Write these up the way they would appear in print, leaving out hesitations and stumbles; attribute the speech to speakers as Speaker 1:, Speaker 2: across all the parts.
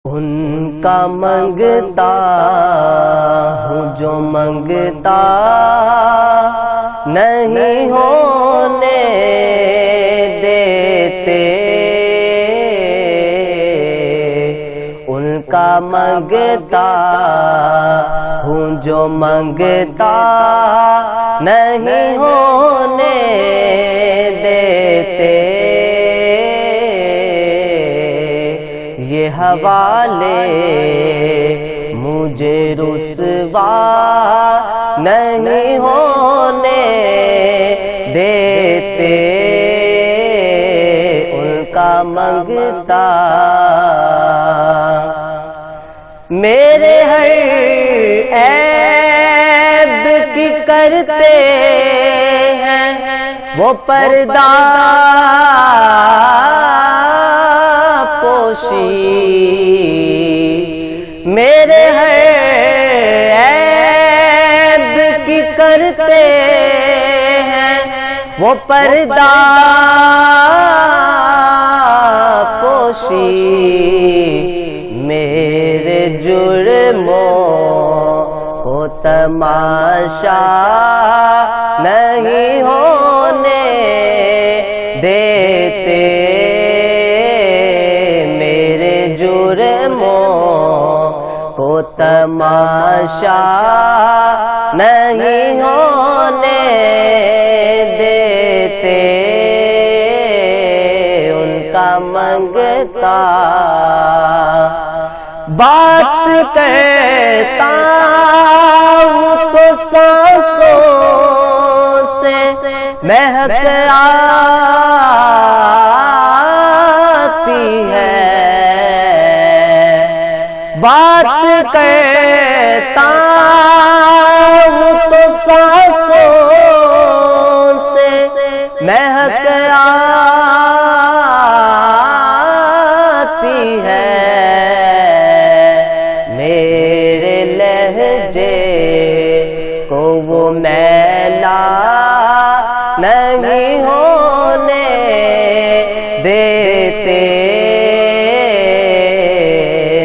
Speaker 1: ان کا منگتا ہوں جو منگتا نہیں ہونے دیتے، ان کا منگتا ہوں جو منگتا نہیں ہونے دیتے، یہ حوالے مجھے رسوا نہیں ہونے دیتے، ان کا منگتا میرے ہر عیب کی کرتے ہیں وہ پردہ پوشی، میرے ہر عیب کی کرتے ہیں وہ پردہ پوشی، میرے جرموں کو تماشا نہیں ہونے دیتے، میرے جرموں کو تماشا نہیں ہونے دیتے، ان کا منگتا بات کرتا ہوں تو سانسوں سے مہک آتی ہے، بات کرتا ہوں تو سانسوں سے مہک آتی ہے، میرے لہجے کو وہ میلا نہیں ہونے دیتے،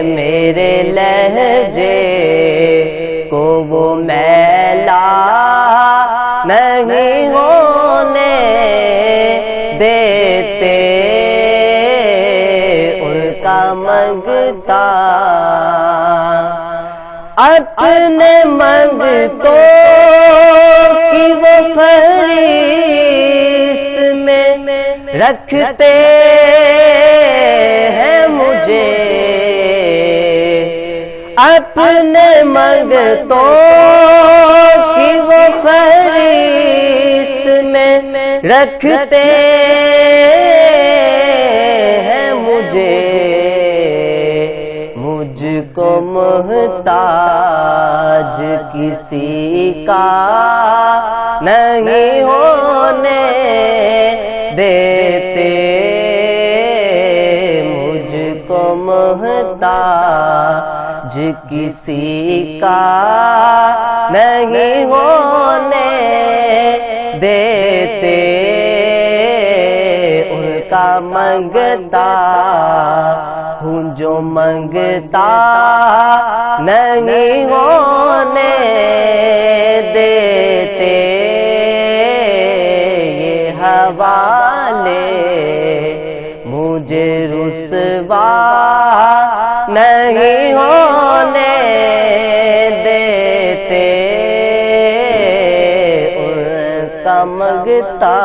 Speaker 1: میرے لہجے کو وہ میلا نہیں ہونے دیتے، ان کا منگتا اپنے منگتوں کی وہ فہرست میں رکھتے ہیں مجھے، اپنے منگتوں کی وہ فہرست میں رکھتے ہیں مجھے، مجھ کو محتاج کسی کا نہیں ہونے دیتے، مجھ کو محتاج کسی کا نہیں ہونے دیتے، ان کا منگتا ہوں جو منگتا نہیں ہونے دیتے، یہ حوالے مجھے رسوا نہیں ہونے دیتے، ان کا منگتا